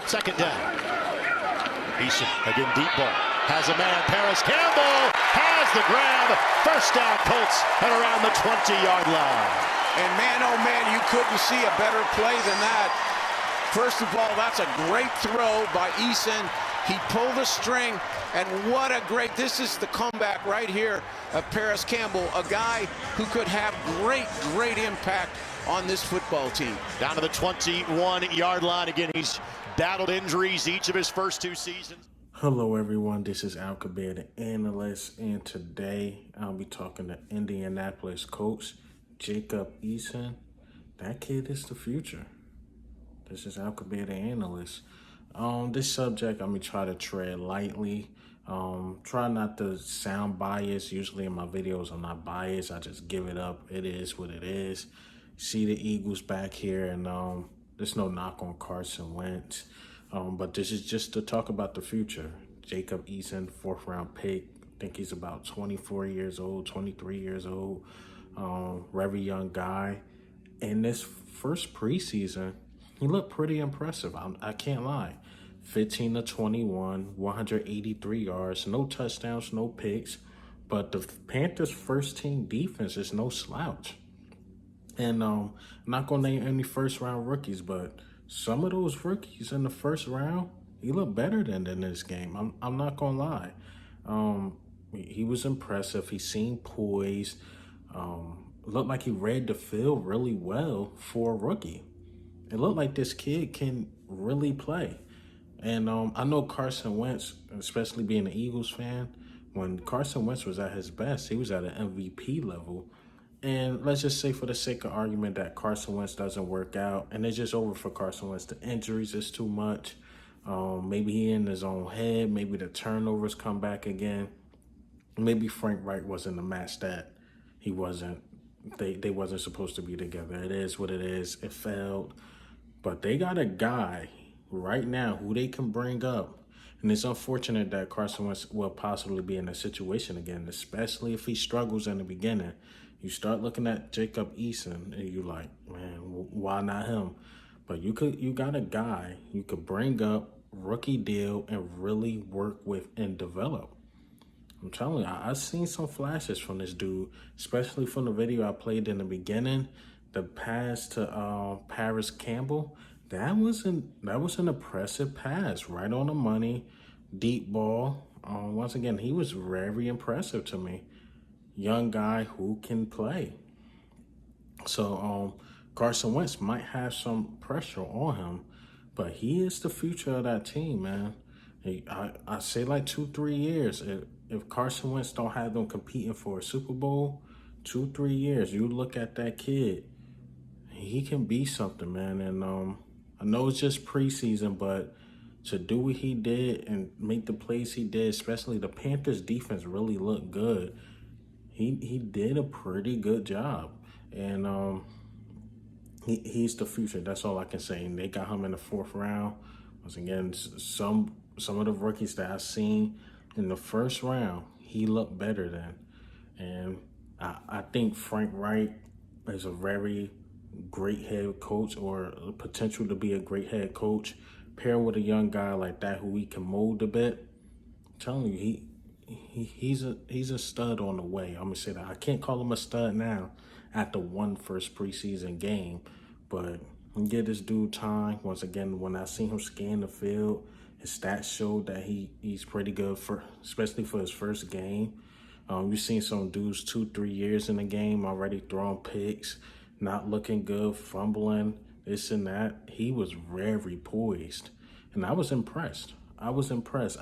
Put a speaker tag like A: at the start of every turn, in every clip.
A: Second down. Eason again, deep ball. Has a man. Paris Campbell has the grab. First down, Colts at around the 20-yard line.
B: And man, oh man, you couldn't see a better play than that. First of all, that's a great throw by Eason. He pulled a string, and what a great, this is the comeback right here of Paris Campbell, a guy who could have great impact on this football team.
A: Down to the 21-yard line. Again, he's battled injuries each of his first two seasons.
C: Hello everyone, this is Al Kabir, the analyst, and today I'll be talking to Indianapolis Colts Jacob Eason. That kid is the future. This is Al Kabir, the analyst. This subject, I'm going to try to tread lightly. Try not to sound biased. Usually in my videos, I'm not biased. I just give it up. It is what it is. See the Eagles back here, and there's no knock on Carson Wentz. But this is just to talk about the future. Jacob Eason, 4th round pick. I think he's about 24 years old, 23 years old. Very young guy. In this first preseason, he looked pretty impressive. I can't lie. 15 to 21, 183 yards, no touchdowns, no picks. But the Panthers' first team defense is no slouch. And I'm not going to name any first-round rookies, but some of those rookies in the first round, he looked better than in this game. I'm not going to lie. He was impressive. He seemed poised. Looked like he read the field really well for a rookie. It looked like this kid can really play. And I know Carson Wentz, especially being an Eagles fan, when Carson Wentz was at his best, he was at an MVP level. And let's just say for the sake of argument that Carson Wentz doesn't work out and it's just over for Carson Wentz. The injuries is too much. Maybe he in his own head. Maybe the turnovers come back again. Maybe Frank Wright wasn't the match that he wasn't. They wasn't supposed to be together. It is what it is. It failed. But they got a guy right now who they can bring up. And it's unfortunate that Carson Wentz will possibly be in a situation again, especially if he struggles in the beginning. You start looking at Jacob Eason and you're like, man, why not him? But you got a guy you could bring up, rookie deal, and really work with and develop. I'm telling you, I've seen some flashes from this dude, especially from the video I played in the beginning. The pass to Paris Campbell, that was an impressive pass, right on the money, deep ball. Once again, he was very impressive to me. Young guy who can play. So Carson Wentz might have some pressure on him, but he is the future of that team, man. I say like 2-3 years. If Carson Wentz don't have them competing for a Super Bowl, 2-3 years, you look at that kid, he can be something, man. And I know it's just preseason, but to do what he did and make the plays he did, especially the Panthers defense really looked good. He did a pretty good job. And he's the future. That's all I can say. And they got him in the 4th round. Once again, some of the rookies that I've seen in the first round, he looked better than. And I think Frank Wright is a very great head coach, or potential to be a great head coach. Pair with a young guy like that who he can mold a bit. I'm telling you, he's a stud on the way. I'm gonna say that. I can't call him a stud now after one first preseason game, but give this dude time. Once again, when I seen him scan the field, his stats showed that he's pretty good especially for his first game. You've seen some dudes 2-3 years in the game already throwing picks, not looking good, fumbling, this and that. He was very poised, and I was impressed. I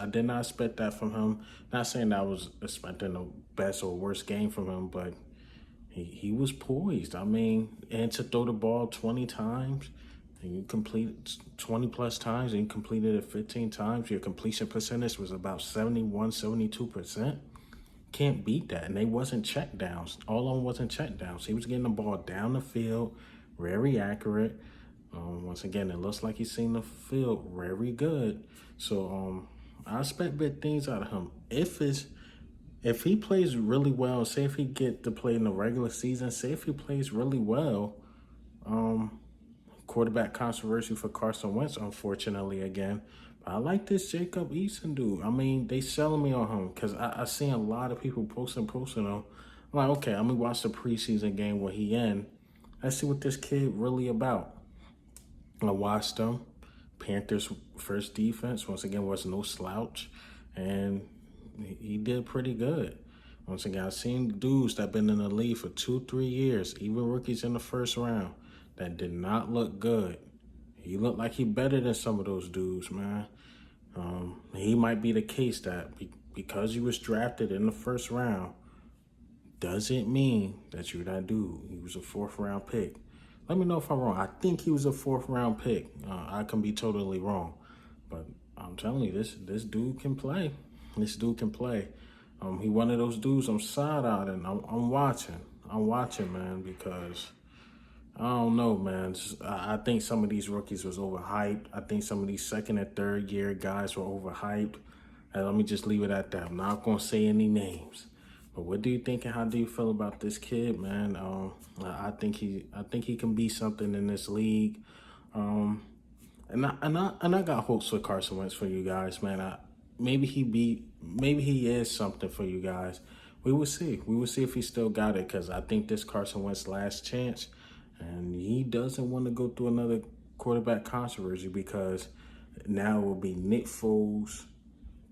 C: did not expect that from him. Not saying that I was expecting the best or worst game from him, but he was poised. I mean, and to throw the ball 20 times, and you complete 20 plus times, and you completed it 15 times, your completion percentage was about 71, 72%. Can't beat that. And they wasn't check downs. All of them wasn't check downs. He was getting the ball down the field, very accurate. Once again, it looks like he's seen the field very good. So I expect big things out of him. If he plays really well, say if he get to play in the regular season, say if he plays really well, quarterback controversy for Carson Wentz, unfortunately, again. But I like this Jacob Eason dude. I mean, they selling me on him because I seen a lot of people posting on. I'm like, okay, I'm going to watch the preseason game where he in. Let's see what this kid really about. I watched them. Panthers' first defense, once again, was no slouch. And he did pretty good. Once again, I've seen dudes that been in the league for 2-3 years, even rookies in the first round, that did not look good. He looked like he better than some of those dudes, man. He might be the case that because he was drafted in the first round, doesn't mean that you're that dude. He was a 4th round pick. Let me know if I'm wrong. I think he was a 4th round pick. I can be totally wrong. But I'm telling you, this dude can play. This dude can play. He one of those dudes I'm side-eyed and I'm watching. I'm watching, man, because I don't know, man. I think some of these rookies was overhyped. I think some of these 2nd and 3rd year guys were overhyped. And let me just leave it at that. I'm not going to say any names. But what do you think and how do you feel about this kid, man? I think he can be something in this league. And I got hopes for Carson Wentz for you guys, man. Maybe he is something for you guys. We will see. We will see if he still got it, because I think this Carson Wentz last chance, and he doesn't want to go through another quarterback controversy, because now it will be Nick Foles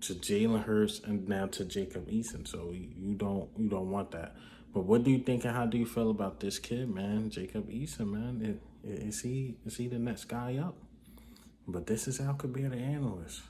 C: to Jalen Hurts and now to Jacob Eason. So you don't want that. But what do you think and how do you feel about this kid, man? Jacob Eason, man. Is he the next guy up? But this is Al Kabir, the analyst.